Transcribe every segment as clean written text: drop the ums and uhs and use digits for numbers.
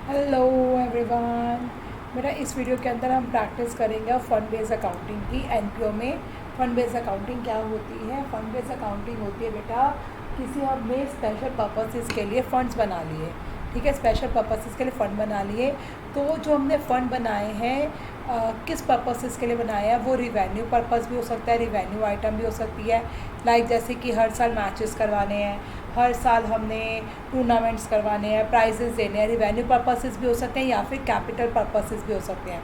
Hello everyone. मेरा इस video के अंदर हम प्रैक्टिस करेंगे फंड बेस्ड अकाउंटिंग की। एनपीओ में फंड बेस्ड अकाउंटिंग क्या होती है? फंड बेस्ड अकाउंटिंग होती है बेटा, किसी हमने स्पेशल पर्पसेस के लिए फ़ंड्स बना लिए, ठीक है, स्पेशल पर्पसेस के लिए फ़ंड बना लिए। तो जो हमने फ़ंड बनाए हैं किस पर्पसेस के लिए बनाया है, वो रिवेन्यू पर्पस भी हो सकता है, रिवेन्यू आइटम भी हो सकती है। लाइक जैसे कि हर साल मैचेस करवाने हैं, हर साल हमने टूर्नामेंट्स करवाने हैं, प्राइजेस देने हैं, रिवेन्यू पर्पसेस भी हो सकते हैं या फिर कैपिटल पर्पसेस भी हो सकते हैं।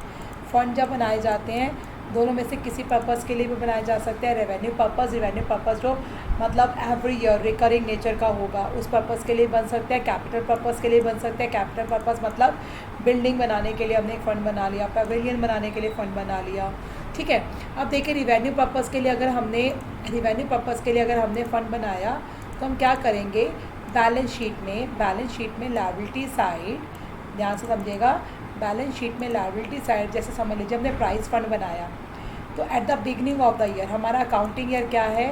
फ़ंड जब बनाए जाते हैं दोनों में से किसी पर्पज़ के लिए भी बनाए जा सकते हैं। रिवेन्यू पर्पज़ जो मतलब एवरी ईयर रिकरिंग नेचर का होगा उस पर्पज़ के लिए बन सकते हैं। कैपिटल पर्पज़ के लिए बन सकते हैं। कैपिटल पर्पज़ मतलब बिल्डिंग बनाने के लिए हमने एक फ़ंड बना लिया, पवेलियन बनाने के लिए फ़ंड बना लिया, ठीक है। अब देखिए रिवेन्यू पर्पज़ के लिए अगर हमने फ़ंड बनाया तो हम क्या करेंगे, बैलेंस शीट में लायबिलिटी साइड, ध्यान से समझिएगा, बैलेंस शीट में लायबिलिटी साइड जैसे समझ लीजिए हमने प्राइस फंड बनाया तो eight the beginning of the year हमारा अकाउंटिंग ईयर क्या है,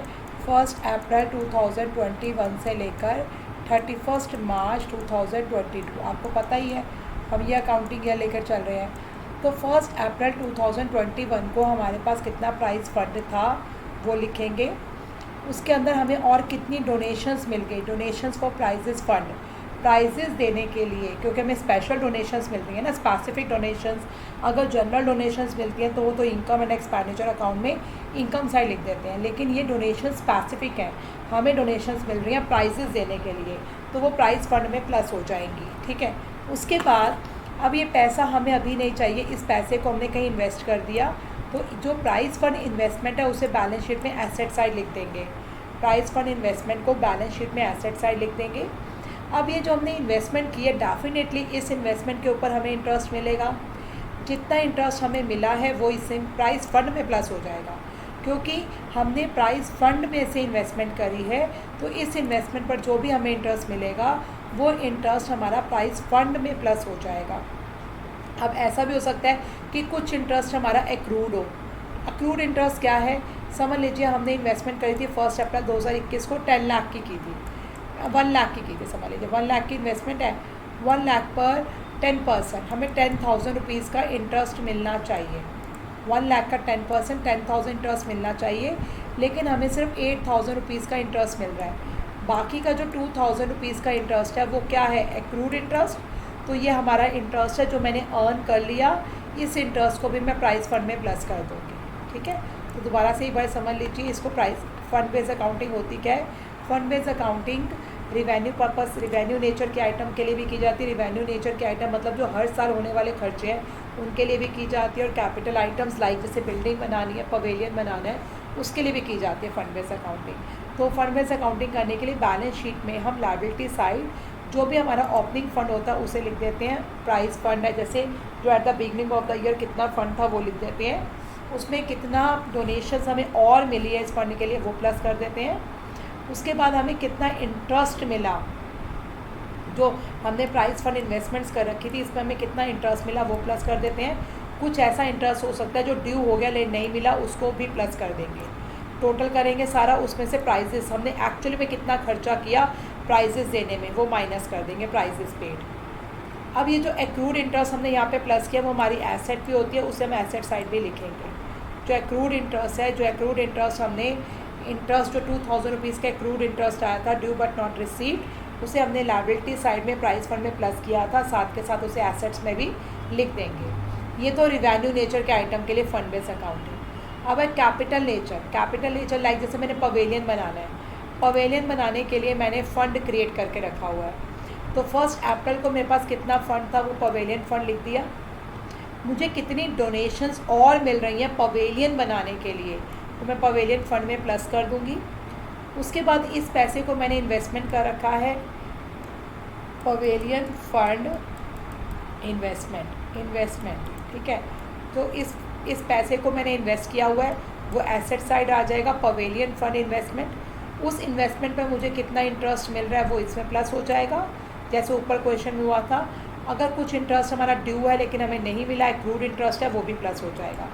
1 अप्रैल 2021 से लेकर 31 मार्च 2022। आपको पता ही है हम ये अकाउंटिंग ईयर लेकर चल रहे हैं। तो 1 अप्रैल 2021 को हमारे पास कितना प्राइस फंड था वो लिखेंगे। उसके अंदर हमें और कितनी डोनेशंस मिल गई, donations for prizes fund, prizes देने के लिए, क्योंकि हमें स्पेशल डोनेशंस मिल रही है ना, स्पेसिफिक डोनेशंस। अगर जनरल डोनेशंस मिलती हैं तो वो तो इनकम एंड एक्सपेंडिचर अकाउंट में इनकम साइड लिख देते हैं, लेकिन ये डोनेशन स्पेसिफिक हैं, हमें डोनेशंस मिल रही हैं प्राइजेस देने के लिए, तो वो प्राइस फंड में प्लस हो जाएंगी, ठीक है। उसके बाद अब ये पैसा हमें अभी नहीं चाहिए, इस पैसे को हमने कहीं इन्वेस्ट कर दिया, तो जो प्राइस फंड इन्वेस्टमेंट है उसे बैलेंस शीट में एसेट साइड लिख देंगे। प्राइस फंड इन्वेस्टमेंट को बैलेंस शीट में एसेट साइड लिख देंगे। अब ये जो हमने इन्वेस्टमेंट की है, डेफिनेटली इस इन्वेस्टमेंट के ऊपर हमें इंटरेस्ट मिलेगा। जितना इंटरेस्ट हमें मिला है वो इस प्राइस फंड में प्लस हो जाएगा, क्योंकि हमने प्राइस फंड में से इन्वेस्टमेंट करी है, तो इस इन्वेस्टमेंट पर जो भी हमें इंटरेस्ट मिलेगा वो इंटरेस्ट हमारा प्राइस फंड में प्लस हो जाएगा। अब ऐसा भी हो सकता है कि कुछ इंटरेस्ट हमारा एक्रूड हो। अक्रूड इंटरेस्ट क्या है, समझ लीजिए हमने इन्वेस्टमेंट करी थी 1 अप्रैल 2021 को 10 लाख की थी, 1 लाख की थी, समझ लीजिए 1 लाख की इन्वेस्टमेंट है। 1 लाख पर 10% हमें 10,000 रुपीज़ का इंटरेस्ट मिलना चाहिए। 1 लाख का 10% 10,000 इंटरेस्ट मिलना चाहिए, लेकिन हमें सिर्फ 8,000 रुपीज़ का इंटरेस्ट मिल रहा है। बाकी का जो 2,000 रुपीज़ का इंटरेस्ट है वो क्या है, एक्रूड इंटरेस्ट। तो ये हमारा इंटरेस्ट है जो मैंने अर्न कर लिया, इस इंटरेस्ट को भी मैं प्राइस फंड में प्लस कर दूँगी, ठीक है। तो दोबारा से एक बार समझ लीजिए इसको, प्राइस फंड बेस्ड अकाउंटिंग होती क्या है। Fund based accounting revenue purpose, revenue nature के आइटम के लिए भी की जाती है। रिवेन्यू नेचर के आइटम मतलब जो हर साल होने वाले खर्चे हैं उनके लिए भी की जाती है, और कैपिटल आइटम्स लाइक जैसे बिल्डिंग बनानी है, पवेलियन बनाना है, उसके लिए भी की जाती है फंड बेस्ड अकाउंटिंग। तो फंड बेस्ड अकाउंटिंग करने के लिए बैलेंस शीट में हम लायबिलिटी साइड जो भी हमारा ओपनिंग फ़ंड होता है उसे लिख देते हैं। प्राइस फंड है जैसे जो eight the beginning of the year कितना फ़ंड था वो लिख देते हैं, उसमें कितना डोनेशंस हमें और मिली है इस फंड के लिए वो प्लस कर देते हैं। उसके बाद हमें कितना इंटरेस्ट मिला, जो हमने प्राइस फंड इन्वेस्टमेंट्स कर रखी थी इसमें हमें कितना इंटरेस्ट मिला वो प्लस कर देते हैं। कुछ ऐसा इंटरेस्ट हो सकता है जो ड्यू हो गया लेकिन नहीं मिला, उसको भी प्लस कर देंगे। टोटल करेंगे सारा, उसमें से प्राइजेस हमने एक्चुअली में कितना खर्चा किया प्राइजेस देने में वो माइनस कर देंगे, प्राइजेस पेड। अब ये जो एक्रूड इंटरेस्ट हमने यहाँ पे प्लस किया वो हमारी एसेट भी होती है, उसे हम एसेट साइड भी लिखेंगे। जो एक्रूड इंटरेस्ट है, जो एक्रूड इंटरेस्ट हमने इंटरेस्ट जो 2,000 रुपीज़ का एक्रूड इंटरेस्ट आया था ड्यू बट नॉट रिसीव्ड, उसे हमने लायबिलिटी साइड में प्राइस फंड में प्लस किया था, साथ के साथ उसे एसेट्स में भी लिख देंगे। ये तो रिवेन्यू नेचर के आइटम के लिए फंड बेस्ड अकाउंटिंग। अब है capital nature. Capital nature like जैसे मैंने पवेलियन बनाना है, पवेलियन बनाने के लिए मैंने फ़ंड क्रिएट करके रखा हुआ है। तो 1 अप्रैल को मेरे पास कितना फ़ंड था वो पवेलियन फ़ंड लिख दिया। मुझे कितनी डोनेशंस और मिल रही हैं पवेलियन बनाने के लिए, तो मैं पवेलियन फ़ंड में प्लस कर दूंगी। उसके बाद इस पैसे को मैंने इन्वेस्टमेंट कर रखा है, पवेलियन फंड इन्वेस्टमेंट, ठीक है। तो इस पैसे को मैंने इन्वेस्ट किया हुआ है, वो एसेट साइड आ जाएगा, पवेलियन फंड इन्वेस्टमेंट। उस इन्वेस्टमेंट पर मुझे कितना इंटरेस्ट मिल रहा है वो इसमें प्लस हो जाएगा, जैसे ऊपर क्वेश्चन में हुआ था। अगर कुछ इंटरेस्ट हमारा ड्यू है लेकिन हमें नहीं मिला, एक्रूड इंटरेस्ट है, वो भी प्लस हो जाएगा।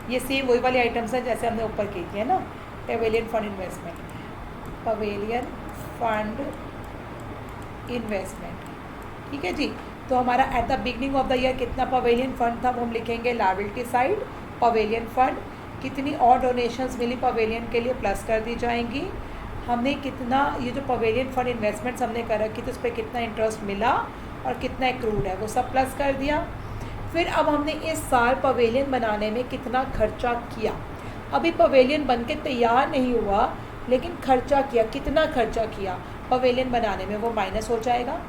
ये सेम वही वाली आइटम्स हैं जैसे हमने ऊपर की थी, है ना, pavilion fund investment, pavilion fund investment, ठीक है जी। तो हमारा eight the beginning of the year कितना पवेलियन फंड था वो हम लिखेंगे लायबिलिटी साइड पवेलियन फंड। कितनी और डोनेशंस मिली पवेलियन के लिए प्लस कर दी जाएंगी। हमने कितना ये जो पवेलियन फंड इन्वेस्टमेंट्स हमने कर रखी तो उस पर कितना इंटरेस्ट मिला और कितना एक्रूड है वो सब प्लस कर दिया। फिर अब हमने इस साल पवेलियन बनाने में कितना खर्चा किया। अभी पवेलियन बन के तैयार नहीं हुआ लेकिन खर्चा किया, कितना खर्चा किया पवेलियन बनाने में वो माइनस हो जाएगा।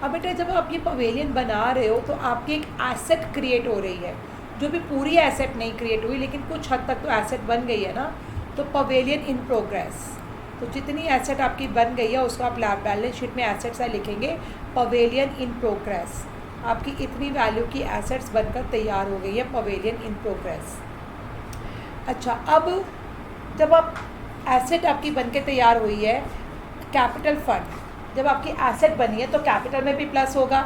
अब बेटा जब आप ये पवेलियन बना रहे हो तो आपकी एक एसेट क्रिएट हो रही है, जो भी पूरी एसेट नहीं क्रिएट हुई लेकिन कुछ हद तक तो एसेट बन गई है ना। तो पवेलियन इन प्रोग्रेस, तो जितनी एसेट आपकी बन गई है उसको आप बैलेंस शीट में एसेट्स से लिखेंगे पवेलियन इन प्रोग्रेस। आपकी इतनी वैल्यू की एसेट्स बनकर तैयार हो गई है पवेलियन इन प्रोग्रेस। अच्छा, अब जब आप एसेट आपकी बन के तैयार हुई है, कैपिटल फंड जब आपकी एसेट बनी है तो कैपिटल में भी प्लस होगा।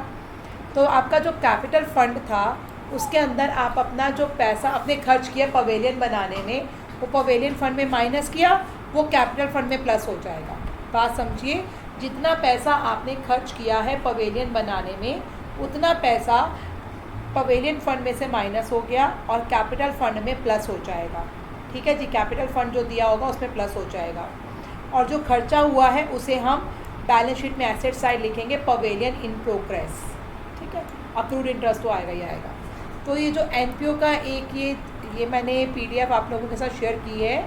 तो आपका जो कैपिटल फंड था उसके अंदर आप अपना जो पैसा आपने खर्च किया पवेलियन बनाने में वो पवेलियन फंड में माइनस किया, वो कैपिटल फंड में प्लस हो जाएगा। बात समझिए, जितना पैसा आपने खर्च किया है पवेलियन बनाने में उतना पैसा पवेलियन फंड में से माइनस हो गया और कैपिटल फंड में प्लस हो जाएगा। ठीक है जी, कैपिटल फंड जो दिया होगा उसमें प्लस हो जाएगा और जो खर्चा हुआ है उसे हम बैलेंस शीट में एसेट साइड लिखेंगे पवेलियन इन प्रोग्रेस। ठीक है, अक्रूड इंटरेस्ट तो आएगा ही आएगा। तो ये जो एनपीओ का एक ये मैंने पीडीएफ आप लोगों के साथ शेयर की है।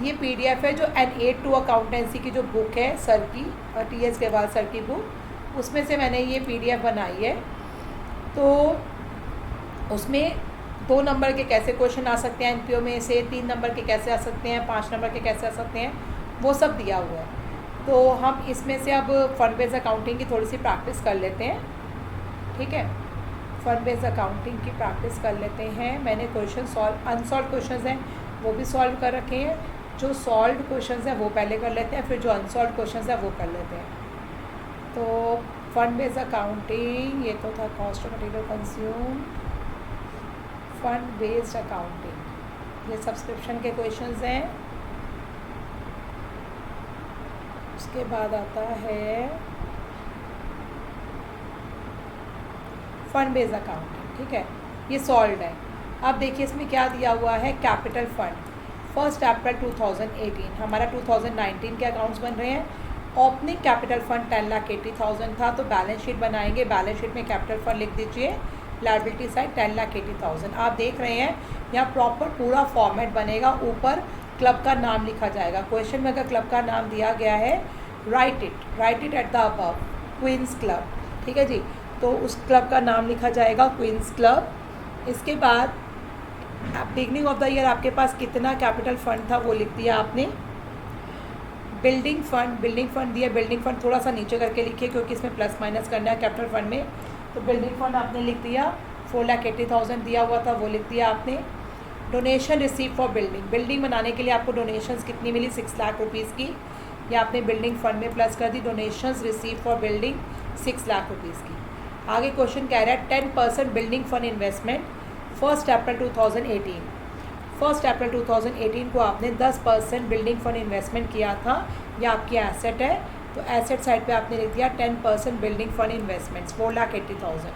ये पीडीएफ है जो N8 टू अकाउंटेंसी की जो बुक है सर की, TS गहवाल सर की बुक, उसमें से मैंने ये पीडीएफ बनाई है। तो उसमें 2 नंबर के कैसे क्वेश्चन आ सकते हैं एनपीओ में से, 3 नंबर के कैसे आ सकते हैं, 5 नंबर के कैसे आ सकते हैं, वो सब दिया हुआ है। तो हम इसमें से अब फंड बेस्ड अकाउंटिंग की थोड़ी सी प्रैक्टिस कर लेते हैं। ठीक है, फंड बेस्ड अकाउंटिंग की प्रैक्टिस कर लेते हैं। मैंने क्वेश्चन सॉल्व, अनसॉल्व क्वेश्चन हैं वो भी सॉल्व कर रखे हैं। जो सॉल्व क्वेश्चन हैं वो पहले कर लेते हैं, फिर जो अनसॉल्व क्वेश्चन हैं वो कर लेते हैं। तो फंड बेस्ड अकाउंटिंग ये तो था cost of material consume. Fund based accounting ये सब्सक्रिप्शन के क्वेश्चंस हैं। उसके बाद आता है फंड बेस्ड अकाउंटिंग। ठीक है, ये सॉल्व है। अब देखिए इसमें क्या दिया हुआ है, कैपिटल फंड 1 अप्रैल 2018, हमारा 2019 के अकाउंट्स बन रहे हैं। ओपनिंग कैपिटल फंड 10,80,000 था, तो बैलेंस शीट बनाएंगे। बैलेंस शीट में कैपिटल फंड लिख दीजिए, लायबिलिटी साइड 10,80,000। आप देख रहे हैं यहाँ प्रॉपर पूरा फॉर्मेट बनेगा। ऊपर क्लब का नाम लिखा जाएगा। क्वेश्चन में अगर क्लब का नाम दिया गया है write it at the above, queens club. ठीक है जी, तो उस क्लब का नाम लिखा जाएगा क्वींस क्लब। इसके बाद बिगनिंग ऑफ द ईयर आपके पास कितना कैपिटल फंड था वो लिख दिया आपने। बिल्डिंग फंड दिया, बिल्डिंग फंड थोड़ा सा नीचे करके लिखिए क्योंकि इसमें प्लस माइनस करना है कैपिटल फंड में। तो बिल्डिंग फंड आपने लिख दिया, 4,80,000 दिया हुआ था वो लिख दिया आपने। डोनेशन रिसीव फॉर बिल्डिंग बनाने के लिए आपको डोनेशंस कितनी मिली, 6 लाख रुपीज़ की, या आपने बिल्डिंग फंड में प्लस कर दी। Donations receive for building 6 lakh rupees की। आगे क्वेश्चन कह रहा है 10% बिल्डिंग फंड इन्वेस्टमेंट 1 अप्रैल 2018। 1 अप्रैल 2018 को आपने 10% बिल्डिंग फंड इन्वेस्टमेंट किया था, यह आपकी एसेट है। तो एसेट साइड पे आपने लिख दिया 10% बिल्डिंग फंड इन्वेस्टमेंट्स 4,80,000।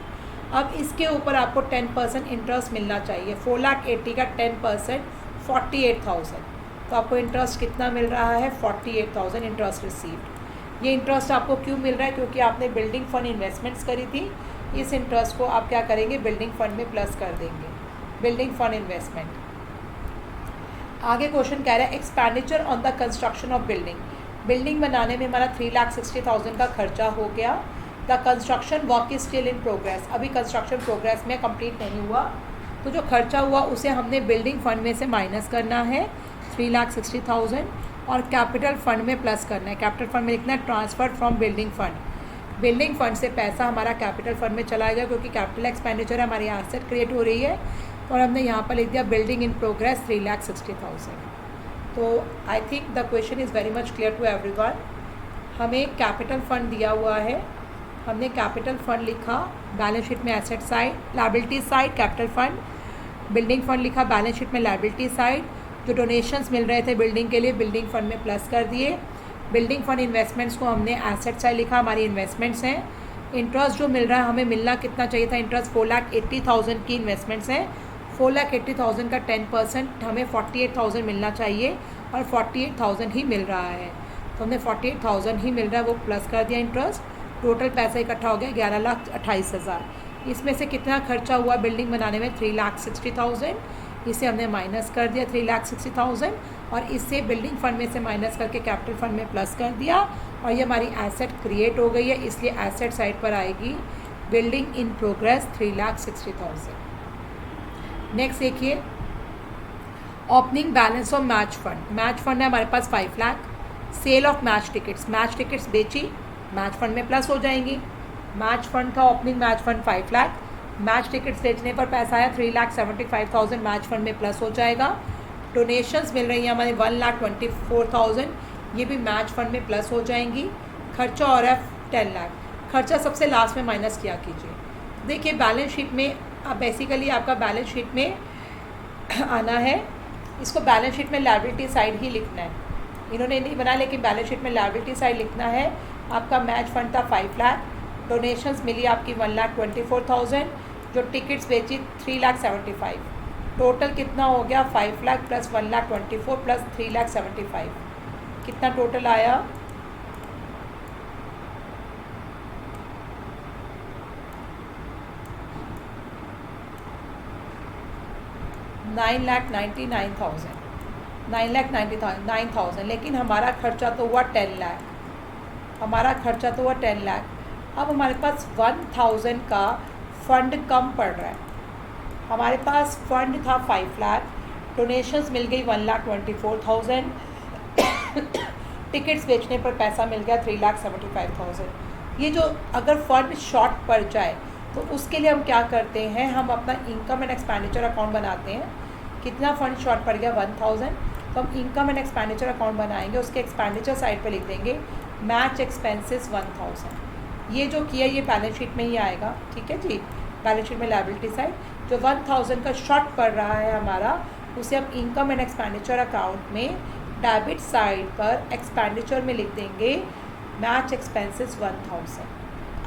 अब इसके ऊपर आपको 10% इंटरेस्ट मिलना चाहिए। 4,80,000 का 10% 48,000, तो आपको इंटरेस्ट कितना मिल रहा है, 48,000 इंटरेस्ट रिसीव्ड। ये इंटरेस्ट आपको क्यों मिल रहा है, क्योंकि आपने बिल्डिंग फंड इन्वेस्टमेंट्स करी थी। इस इंटरेस्ट को आप क्या करेंगे, बिल्डिंग फंड में प्लस कर देंगे, बिल्डिंग फंड इन्वेस्टमेंट। आगे क्वेश्चन कह रहा है expenditure on the construction of building बनाने में हमारा 3,60,000 का खर्चा हो गया। The construction work is still in progress, अभी कंस्ट्रक्शन प्रोग्रेस में कंप्लीट नहीं हुआ। तो जो खर्चा हुआ उसे हमने बिल्डिंग फंड में से माइनस करना है 3,60,000 और कैपिटल फंड में प्लस करना है। कैपिटल फंड में लिखना है transfer from building fund. Building fund से पैसा हमारा कैपिटल फंड में चला गया क्योंकि कैपिटल एक्सपेंडिचर हमारी एसेट क्रिएट हो रही है, और हमने यहाँ पर लिख दिया बिल्डिंग इन प्रोग्रेस 3,60,000। तो I think the question is very much clear to everyone. हमें कैपिटल फंड दिया हुआ है, हमने कैपिटल फंड लिखा, बैलेंस शीट में asset side, liability side capital fund, building fund लिखा बैलेंस शीट में लायबिलिटी साइड। जो डोनेशंस मिल रहे थे बिल्डिंग के लिए बिल्डिंग फंड में प्लस कर दिए। बिल्डिंग फंड इन्वेस्टमेंट्स को हमने एसेट साइड लिखा, हमारी इन्वेस्टमेंट्स हैं। इंटरेस्ट जो मिल रहा है हमें मिलना कितना चाहिए था, इंटरेस्ट 4,80,000 की इन्वेस्टमेंट्स हैं, 4,80,000 का 10% हमें 48,000 मिलना चाहिए और 48,000 ही मिल रहा है। तो हमने 48,000 ही मिल रहा है वो प्लस कर दिया इंटरेस्ट। टोटल पैसा इकट्ठा हो गया 11,28,000। इसमें से कितना खर्चा हुआ बिल्डिंग बनाने में, 3,60,000। इसे हमने माइनस कर दिया 3,60,000 और इससे बिल्डिंग फंड में से माइनस करके कैपिटल फंड में प्लस कर दिया और ये हमारी एसेट क्रिएट हो गई है, इसलिए एसेट साइड पर आएगी बिल्डिंग इन प्रोग्रेस 3,60,000। नेक्स्ट देखिए opening balance of match fund. Match fund है हमारे पास 5 lakh. Sale of match tickets बेची, मैच फंड में प्लस हो जाएंगी। मैच फंड था opening match fund 5 lakh, match tickets बेचने पर पैसा आया 3,75,000, मैच फंड में प्लस हो जाएगा। डोनेशंस मिल रही हैं हमारे 1,24,000, ये भी मैच फंड में प्लस हो जाएंगी। खर्चा और है 10 लाख। खर्चा सबसे लास्ट में माइनस किया कीजिए। देखिए बैलेंस शीट में अब बेसिकली आपका बैलेंस शीट में आना है, इसको बैलेंस शीट में लायबिलिटी साइड ही लिखना है। इन्होंने नहीं बनाया लेकिन बैलेंस शीट में लायबिलिटी साइड लिखना है। आपका मैच फंड था 5 लाख, डोनेशंस मिली आपकी 1,24,000, जो टिकट्स बेची 3,75,000। टोटल कितना हो गया 5 लाख प्लस 1,24,000 प्लस 3,75,000, कितना टोटल आया 9,99,000, 9,99,000। लेकिन हमारा खर्चा तो हुआ 10 लाख, हमारा खर्चा तो हुआ 10 लाख। अब हमारे पास 1,000 का फंड कम पड़ रहा है। हमारे पास फंड था 5 लाख, डोनेशंस मिल गई 1,24,000, टिकट्स बेचने पर पैसा मिल गया 3,75,000। ये जो अगर फंड शॉर्ट पड़ जाए तो उसके लिए हम क्या करते हैं, हम अपना इनकम एंड एक्सपेंडिचर अकाउंट बनाते हैं। कितना फंड शॉर्ट पड़ गया 1,000, तो हम इनकम एंड एक्सपेंडिचर अकाउंट बनाएंगे, उसके एक्सपेंडिचर साइड पे लिख देंगे मैच एक्सपेंसेस 1,000। ये जो किया ये बैलेंस शीट में ही आएगा, ठीक है जी। बैलेंस शीट में लायबिलिटी साइड जो 1,000 का शॉर्ट पड़ रहा है हमारा, उसे हम इनकम एंड एक्सपेंडिचर अकाउंट में डेबिट साइड पर एक्सपेंडिचर में लिख देंगे मैच एक्सपेंसेस 1,000।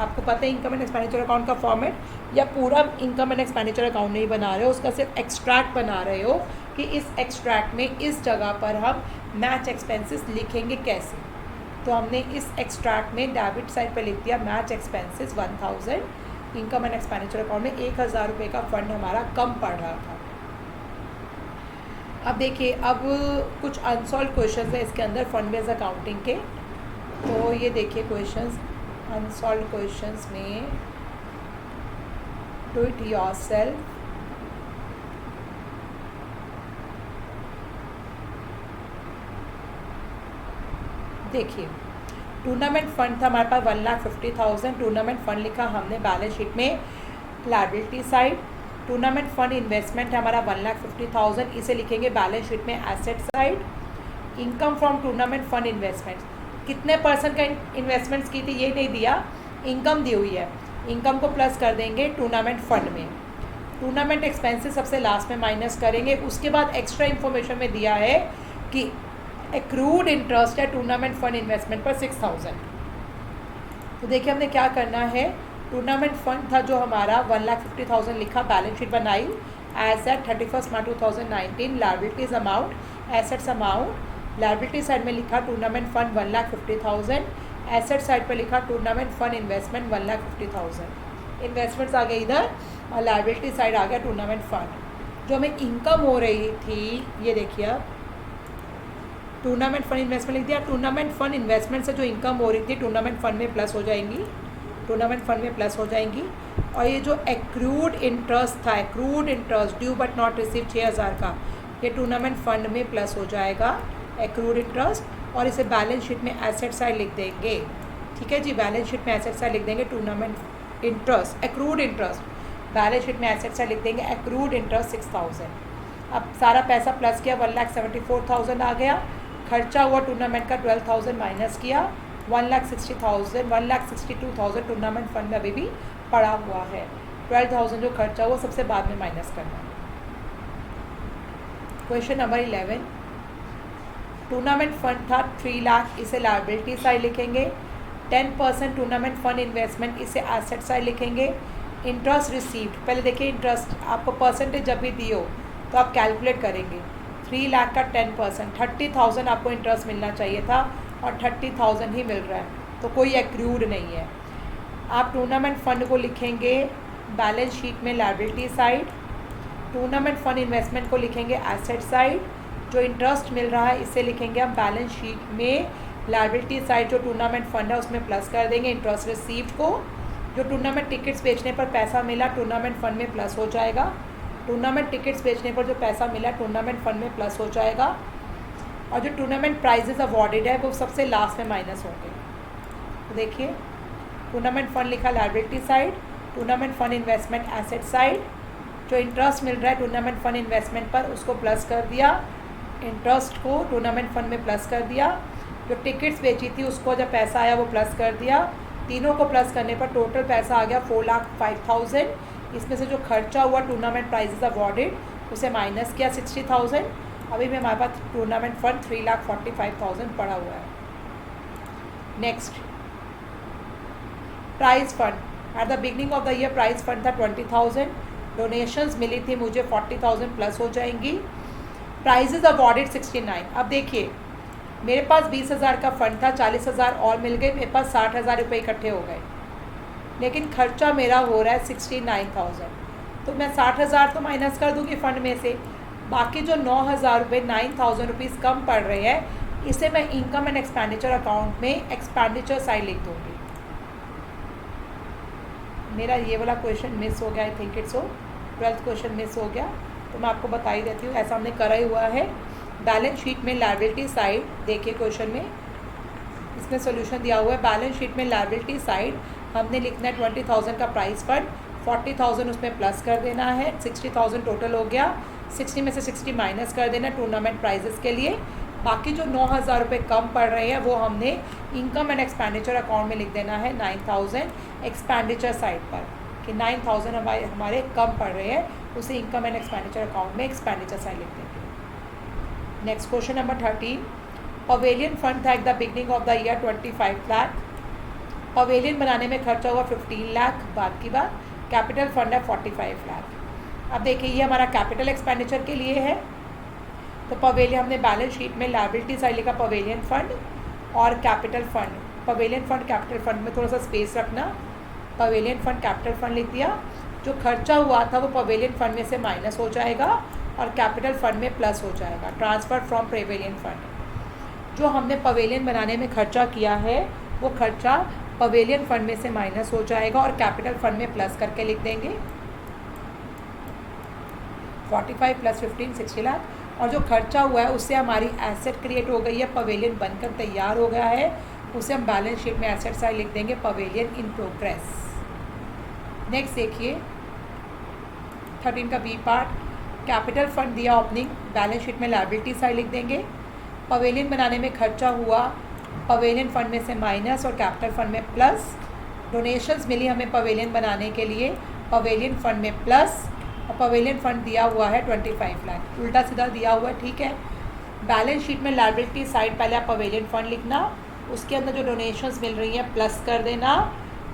आपको पता है इनकम एंड एक्सपेंडिचर अकाउंट का फॉर्मेट, या पूरा इनकम एंड एक्सपेंडिचर अकाउंट नहीं बना रहे हो, उसका सिर्फ एक्सट्रैक्ट बना रहे हो कि इस एक्सट्रैक्ट में इस जगह पर हम मैच एक्सपेंसेस लिखेंगे कैसे। तो हमने इस एक्सट्रैक्ट में डेबिट साइड पर लिख दिया match expenses 1,000। Income and expenditure account में 1,000 रुपये का फंड हमारा कम पड़ रहा था। अब देखिए अब कुछ अनसॉल्व क्वेश्चन है इसके अंदर फंड बेस्ड अकाउंटिंग के। तो ये देखिए क्वेश्चंस, अनसॉल्व क्वेश्चंस में डू इट योरसेल्फ। देखिए टूर्नामेंट फंड था हमारे पास 1,50,000, टूर्नामेंट फंड लिखा हमने बैलेंस शीट में liability side. Tournament fund investment है हमारा 1,50,000, इसे लिखेंगे बैलेंस शीट में asset side. Income from tournament fund investment, कितने परसेंट का इन्वेस्टमेंट्स की थी ये नहीं दिया, इनकम दी हुई है, इनकम को प्लस कर देंगे टूर्नामेंट फंड में। टूर्नामेंट एक्सपेंसेस सबसे लास्ट में माइनस करेंगे। उसके बाद एक्स्ट्रा इन्फॉर्मेशन में दिया है कि एक्रूड इंटरेस्ट है टूर्नामेंट फंड इन्वेस्टमेंट पर 6,000। तो देखिए हमने क्या करना है, टूर्नामेंट फंड था जो हमारा 1,50,000 लिखा, बैलेंस शीट बनाई एज एट 31 मार्च 2019, liabilities amount, assets amount. Liability side में लिखा टूर्नामेंट फंड 1,50,000, एसेट साइड पर लिखा टूर्नामेंट फंड इन्वेस्टमेंट 1,50,000। इन्वेस्टमेंट्स आ गए इधर और लायबिलिटी साइड आ गया टूर्नामेंट फंड। जो हमें इनकम हो रही थी ये देखिए, अब टूर्नामेंट फंड इन्वेस्टमेंट लिख दिया। टूर्नामेंट फंड इन्वेस्टमेंट से जो इनकम हो रही थी टूर्नामेंट फंड में प्लस हो जाएंगी, टूर्नामेंट फंड में प्लस हो जाएंगी। और ये जो एक्रूड इंटरेस्ट था, accrued interest due but not receive 6,000 का, ये टूर्नामेंट फंड में प्लस हो जाएगा एक्रूड इंटरेस्ट। और इसे बैलेंस शीट में एसेट साइड लिख देंगे, ठीक है जी। बैलेंस शीट में एसेट साइड लिख देंगे tournament interest, accrued interest. Balance sheet में एसेट साइड लिख देंगे एक्रूड इंटरेस्ट 6,000। अब सारा पैसा प्लस किया 1,74,000 आ गया। खर्चा हुआ टूर्नामेंट का 12,000 माइनस किया, 1,60,000, 1,62,000 टूर्नामेंट फंड में अभी भी पड़ा हुआ है। 12,000 जो खर्चा हुआ सबसे बाद में माइनस करना है। क्वेश्चन नंबर 11, टूर्नामेंट फंड था 3 लाख, इसे लायबिलिटी साइड लिखेंगे। 10% टूर्नामेंट फंड इन्वेस्टमेंट, इसे एसेट साइड लिखेंगे। इंटरेस्ट रिसीव्ड, पहले देखिए इंटरेस्ट आपको परसेंटेज जब भी दी हो तो आप कैलकुलेट करेंगे। 3 लाख का 10%, 30,000 आपको इंटरेस्ट मिलना चाहिए था और 30,000 ही मिल रहा है, तो कोई एक्रूड नहीं है। आप टूर्नामेंट फ़ंड को लिखेंगे बैलेंस शीट में liability side, tournament fund investment को लिखेंगे एसेट साइड, जो इंटरेस्ट मिल रहा है इसे लिखेंगे हम बैलेंस शीट में लायबिलिटी साइड, जो टूर्नामेंट फ़ंड है उसमें प्लस कर देंगे इंटरेस्ट रिसीव्ड को। जो टूर्नामेंट टिकट्स बेचने पर पैसा मिला टूर्नामेंट फ़ंड में प्लस हो जाएगा, टूर्नामेंट टिकट्स बेचने पर जो पैसा मिला टूर्नामेंट फ़ंड में प्लस हो जाएगा, और जो टूर्नामेंट प्राइजेस अवॉर्डेड है वो सबसे लास्ट में माइनस होंगे। तो देखिए टूर्नामेंट फ़ंड लिखा liability side, tournament fund investment asset side, जो इंटरेस्ट मिल रहा है टूर्नामेंट फ़ंड इन्वेस्टमेंट पर उसको प्लस कर दिया, इंटरेस्ट को टूर्नामेंट फ़ंड में प्लस कर दिया, जो टिकट्स बेची थी उसको जब पैसा आया वो प्लस कर दिया, तीनों को प्लस करने पर टोटल पैसा आ गया 4,05,000। इसमें से जो खर्चा हुआ टूर्नामेंट प्राइजेस अवॉर्डेड उसे माइनस किया 60,000। अभी भी हमारे पास टूर्नामेंट फंड 3,45,000 पड़ा हुआ है। Next prize fund, at the beginning of the year prize fund था 20,000, डोनेशंस मिली थी मुझे 40,000 प्लस हो जाएंगी, प्राइजेस अवॉर्डेड 69। अब देखिए मेरे पास 20,000 का फंड था, 40,000 और मिल गए, मेरे पास 60,000 रुपये इकट्ठे हो गए, लेकिन खर्चा मेरा हो रहा है 69,000। तो मैं 60,000 तो माइनस कर दूँगी फंड में से, बाकी जो 9,000 रुपये 9,000 रुपीज़ कम पड़ रहे हैं इसे मैं इनकम एंड एक्सपेंडिचर अकाउंट में एक्सपेंडिचर साइड लिख दूँगी। मेरा ये वाला क्वेश्चन मिस हो गया, I think it's 12th question miss हो गया, तो मैं आपको बता ही देती हूँ, ऐसा हमने करा ही हुआ है। बैलेंस शीट में लायबिलिटी साइड, देखिए क्वेश्चन में इसमें सोल्यूशन दिया हुआ है। बैलेंस शीट में लायबिलिटी साइड हमने लिखना है 20,000 का प्राइस फंड, 40,000 उसमें प्लस कर देना है, 60,000 टोटल हो गया, 60 में से 60 माइनस कर देना टूर्नामेंट प्राइजेस के लिए, बाकी जो 9,000 रुपये कम पड़ रहे हैं वो हमने इनकम एंड एक्सपेंडिचर अकाउंट में लिख देना है 9,000 एक्सपेंडिचर साइड पर, कि 9,000 हमारे कम पड़ रहे हैं, उसे इनकम एंड एक्सपेंडिचर अकाउंट में एक्सपेंडिचर साइड लिख देंगे। Next question number 13, pavilion fund था at the beginning of the year 25 lakh, pavilion बनाने में खर्चा हुआ 15 लाख, बाद की बात, कैपिटल फंड है 45 लाख। अब देखिए ये हमारा कैपिटल एक्सपेंडिचर के लिए है, तो पवेलियन हमने बैलेंस शीट में लायबिलिटी साइड लिखा पवेलियन फंड और capital fund, pavilion fund capital fund में थोड़ा सा स्पेस रखना, पवेलियन फंड कैपिटल फंड लिख दिया, जो खर्चा हुआ था वो पवेलियन फंड में से माइनस हो जाएगा और कैपिटल फंड में प्लस हो जाएगा, ट्रांसफ़र फ्रॉम पवेलियन फंड। जो हमने पवेलियन बनाने में खर्चा किया है वो खर्चा पवेलियन फंड में से माइनस हो जाएगा और कैपिटल फंड में प्लस करके लिख देंगे 45 + 15 60 लाख, और जो खर्चा हुआ है उससे हमारी एसेट क्रिएट हो गई है, पवेलियन बनकर तैयार हो गया है, उसे हम बैलेंस शीट में एसेट साइड लिख देंगे पवेलियन इन प्रोग्रेस। नेक्स्ट देखिए 13 का बी पार्ट, कैपिटल फंड दिया ओपनिंग, बैलेंस शीट में लायबिलिटी साइड लिख देंगे, पवेलियन बनाने में खर्चा हुआ पवेलियन फंड में से माइनस और कैपिटल फंड में प्लस, डोनेशंस मिली हमें पवेलियन बनाने के लिए, पवेलियन फंड में प्लस, और पवेलियन फंड दिया हुआ है 25 लाख, उल्टा सीधा दिया हुआ है, ठीक है। बैलेंस शीट में लायबिलिटी साइड पहले आप पवेलियन फंड लिखना, उसके अंदर जो डोनेशंस मिल रही हैं प्लस कर देना,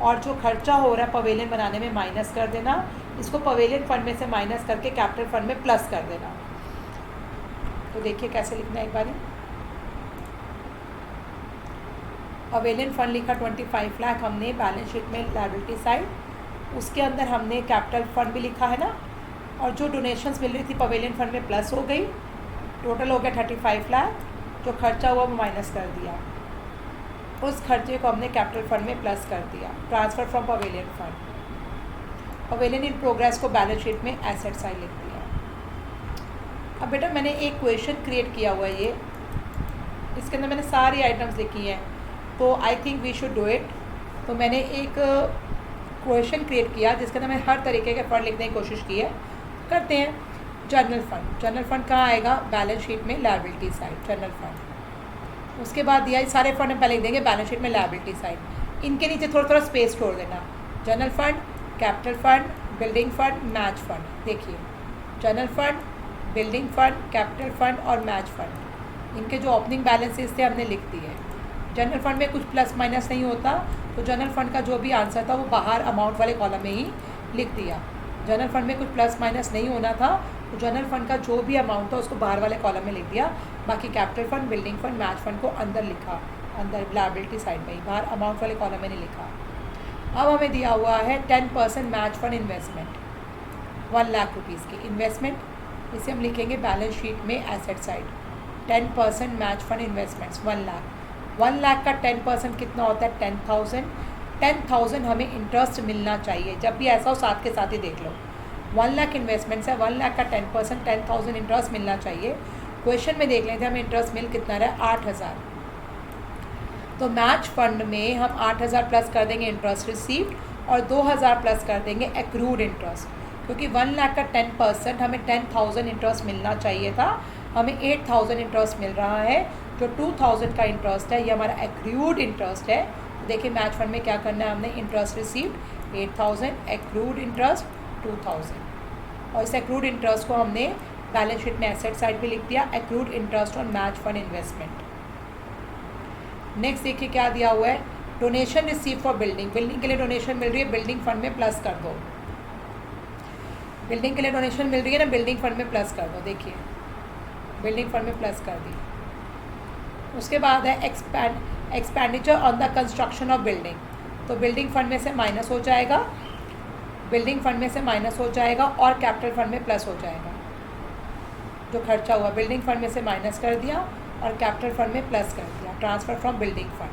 और जो खर्चा हो रहा है पवेलियन बनाने में माइनस कर देना, इसको पवेलियन फंड में से माइनस करके कैपिटल फंड में प्लस कर देना। तो देखिए कैसे लिखना है एक बार, पवेलियन फंड लिखा 25 लाख हमने बैलेंस शीट में लायबिलिटी साइड, उसके अंदर हमने कैपिटल फंड भी लिखा है ना, और जो डोनेशंस मिल रही थी पवेलियन फंड में प्लस हो गई, टोटल हो गया 35 लाख, जो खर्चा हुआ वो माइनस कर दिया, उस खर्चे को हमने कैपिटल फंड में प्लस कर दिया, transfer from pavilion fund, pavilion in progress को बैलेंस शीट में एसेट साइड लिख दिया। अब बेटा मैंने एक क्वेश्चन क्रिएट किया हुआ है, ये इसके अंदर मैंने सारी आइटम्स लिखी हैं, तो I think we should do it. तो मैंने एक क्वेश्चन क्रिएट किया जिसके अंदर मैंने हर तरीके के फंड लिखने की कोशिश की है, करते हैं। जनरल फंड, जनरल फंड कहाँ आएगा, बैलेंस शीट में लायबिलिटी साइड जनरल फंड, उसके बाद दिया सारे फंड हम पहले लिख देंगे बैलेंस शीट में लायबिलिटी साइड, इनके नीचे थोड़ा थोड़ा स्पेस छोड़ देना, general fund, capital fund, building fund, match fund. देखिए general fund, building fund, capital fund और मैच फंड, इनके जो ओपनिंग बैलेंसेस थे हमने लिख दिए। जनरल फंड में कुछ प्लस माइनस नहीं होता, तो जनरल फंड का जो भी आंसर था वो बाहर अमाउंट वाले कॉलम में ही लिख दिया। जनरल फंड में कुछ प्लस माइनस नहीं होना था, तो जनरल फंड का जो भी अमाउंट था उसको बाहर वाले कॉलम में लिख दिया। बाकी capital fund, building fund, match fund को अंदर लिखा, अंदर लायबिलिटी साइड में ही, बाहर अमाउंट वाले कॉलम में नहीं लिखा। अब हमें दिया हुआ है 10% match fund investment 1 lakh rupees की इन्वेस्टमेंट, इसे हम लिखेंगे बैलेंस शीट में asset side. 10% match fund investments 1 lakh. 1 lakh का 10% कितना होता है 10,000। 10,000 हमें इंटरेस्ट मिलना चाहिए, जब भी ऐसा हो साथ के साथ ही देख लो। 1 लाख इन्वेस्टमेंट्स है, 1 लाख का 10% 10,000 इंटरेस्ट मिलना चाहिए। क्वेश्चन में देख लेते हैं हमें इंटरेस्ट मिल कितना रहा है 8,000। तो मैच फंड में हम 8,000 प्लस कर देंगे इंटरेस्ट रिसीव्ड और 2,000 प्लस कर देंगे एक्रूड इंटरेस्ट, क्योंकि 1 लाख का 10% हमें 10,000 इंटरेस्ट मिलना चाहिए था, हमें 8,000 इंटरेस्ट मिल रहा है। जो 2,000 का इंटरेस्ट है ये हमारा एक्रूड इंटरेस्ट है। तो देखिए मैच फंड में क्या करना है, हमने इंटरेस्ट रिसीव्ड 8,000, एक्रूड इंटरेस्ट 2,000, और इस एक्रूड इंटरेस्ट को हमने बैलेंस शीट में एसेट साइड पे लिख दिया, accrued interest on match fund investment. Next देखिए क्या दिया हुआ है, donation receive for building. Building के लिए डोनेशन मिल रही है, बिल्डिंग फंड में प्लस कर दो। बिल्डिंग के लिए डोनेशन मिल रही है ना, बिल्डिंग फंड में प्लस कर दो। देखिए बिल्डिंग फंड में प्लस कर दी। उसके बाद है expenditure on the construction of building, तो बिल्डिंग फंड में से माइनस हो जाएगा, बिल्डिंग फंड में से माइनस हो जाएगा और कैपिटल फंड में प्लस हो जाएगा। जो खर्चा हुआ बिल्डिंग फंड में से माइनस कर दिया और कैपिटल फंड में प्लस कर दिया। Transfer from building fund,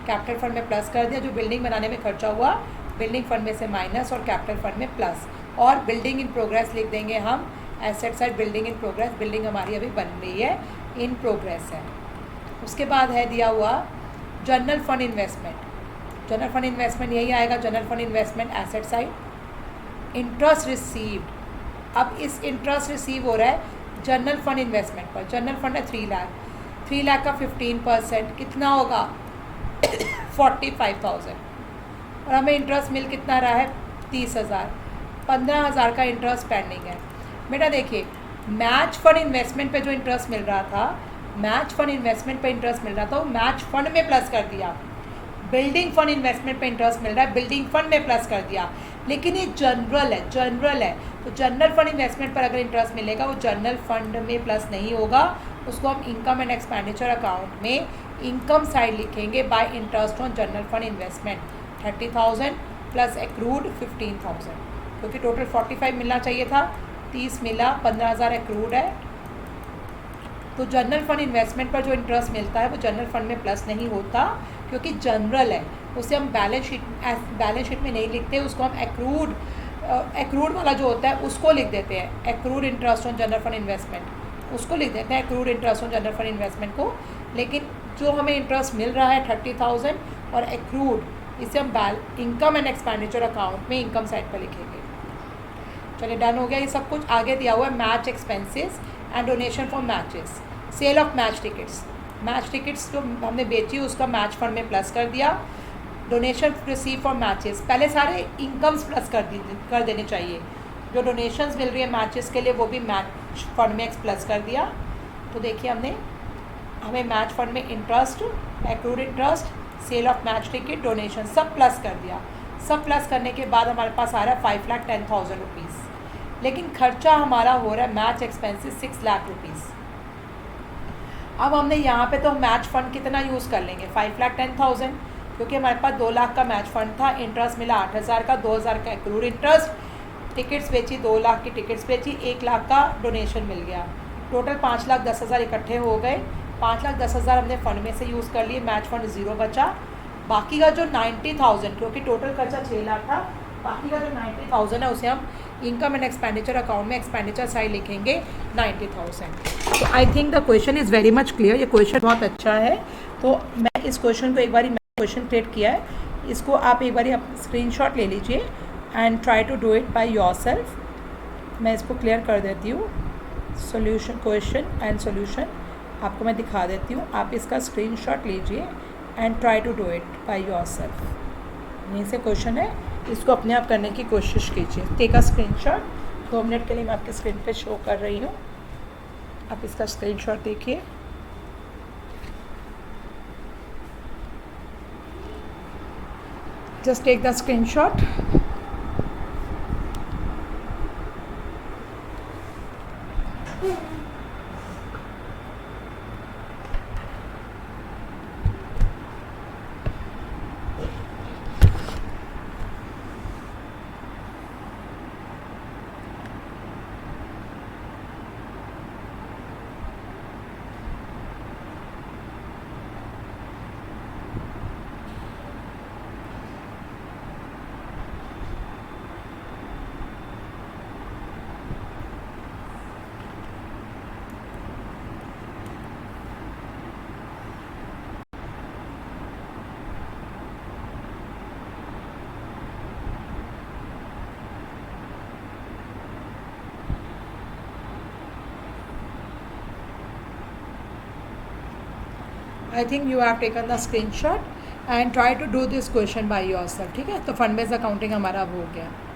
capital fund में प्लस कर दिया। जो बिल्डिंग बनाने में खर्चा हुआ बिल्डिंग फंड में से माइनस और कैपिटल फंड में प्लस, और बिल्डिंग इन प्रोग्रेस लिख देंगे हम asset side, building in progress. Building हमारी अभी बन रही है, इन प्रोग्रेस है। उसके बाद है दिया हुआ general fund investment. General fund investment यही आएगा, general fund investment asset side. Interest received, अब इस इंटरेस्ट रिसीव हो रहा है जनरल फंड इन्वेस्टमेंट पर। जनरल फंड है 3 लाख, 3 लाख का 15% कितना होगा 45,000, और हमें इंटरेस्ट मिल कितना रहा है 30,000। 15,000 का इंटरेस्ट पेंडिंग है। बेटा देखिए मैच फंड इन्वेस्टमेंट पे जो इंटरेस्ट मिल रहा था, मैच फंड इन्वेस्टमेंट पे इंटरेस्ट मिल रहा था वो मैच फंड में प्लस कर दिया। बिल्डिंग फंड इन्वेस्टमेंट पे इंटरेस्ट मिल रहा है, बिल्डिंग फंड में प्लस कर दिया। लेकिन ये जनरल है, जनरल है, तो जनरल फंड इन्वेस्टमेंट पर अगर इंटरेस्ट मिलेगा वो जनरल फंड में प्लस नहीं होगा, उसको हम इनकम एंड एक्सपेंडिचर अकाउंट में इनकम साइड लिखेंगे bye interest on general fund investment 30,000 plus accrued 15,000, क्योंकि टोटल 45 मिलना चाहिए था, 30 मिला, 15,000 एक्रूड है। तो जनरल फंड इन्वेस्टमेंट पर जो इंटरेस्ट मिलता है वो जनरल फंड में प्लस नहीं होता, क्योंकि जनरल है, उसे हम बैलेंस शीट में नहीं लिखते, उसको हम एक्रूड वाला जो होता है उसको लिख देते हैं, accrued interest on general fund investment उसको लिख देते हैं, accrued interest on general fund investment को। लेकिन जो हमें इंटरेस्ट मिल रहा है 30,000 और एक्रूड, इसे हम इनकम एंड एक्सपेंडिचर अकाउंट में इनकम साइड पर लिखेंगे। चलिए डन हो गया ये सब कुछ। आगे दिया हुआ है match expenses and donation for matches, sale of match tickets. Match tickets जो हमने बेची उसका मैच फंड में प्लस कर दिया। डोनेशन रिसीव फॉर मैचेस, पहले सारे इनकम्स प्लस कर देने चाहिए। जो डोनेशंस मिल रही है मैचेस के लिए वो भी मैच फंड में प्लस कर दिया। तो देखिए हमें मैच फंड में interest, accrued interest, sale of match ticket, donation सब प्लस कर दिया। सब प्लस करने के बाद हमारे पास आ रहा है 5,10,000 रुपीज़। लेकिन खर्चा हमारा हो रहा है मैच एक्सपेंसेस 6 लाख रुपीज़। अब हमने यहाँ पे तो मैच फ़ंड कितना यूज़ कर लेंगे 5,10,000, क्योंकि हमारे पास 2 लाख का मैच फ़ंड था, इंटरेस्ट मिला 8,000 का, 2,000 का एक्रूड इंटरेस्ट, टिकट्स बेची 2 लाख की टिकट्स बेची, 1 लाख का डोनेशन मिल गया। टोटल 5,10,000 इकट्ठे हो गए। 5,10,000 हमने फ़ंड में से यूज़ कर लिए, मैच फ़ंड 0 बचा। बाकी का जो 90,000, क्योंकि टोटल खर्चा 6 लाख था, बाकी का जो 90,000 है उसे हम इनकम एंड एक्सपेंडिचर अकाउंट में एक्सपेंडिचर साइड लिखेंगे 90,000। तो I think the question is very much clear. ये क्वेश्चन बहुत अच्छा है। तो मैं इस क्वेश्चन को एक बार क्वेश्चन क्रिएट किया है, इसको आप एक बार स्क्रीनशॉट ले लीजिए and try to do it by yourself. मैं इसको क्लियर कर देती हूँ, सॉल्यूशन, क्वेश्चन एंड सॉल्यूशन आपको मैं दिखा देती हूँ। आप इसका स्क्रीनशॉट लीजिए and try to do it by yourself. यहीं से क्वेश्चन है, इसको अपने आप करने की कोशिश कीजिए। Take a screenshot. 2 मिनट के लिए मैं आपके स्क्रीन पे शो कर रही हूँ, आप इसका स्क्रीनशॉट देखिए। Just take the screenshot. I think you have taken the screenshot and try to do this question by yourself. ठीक है, तो फंड बेस्ड अकाउंटिंग हमारा अब हो गया.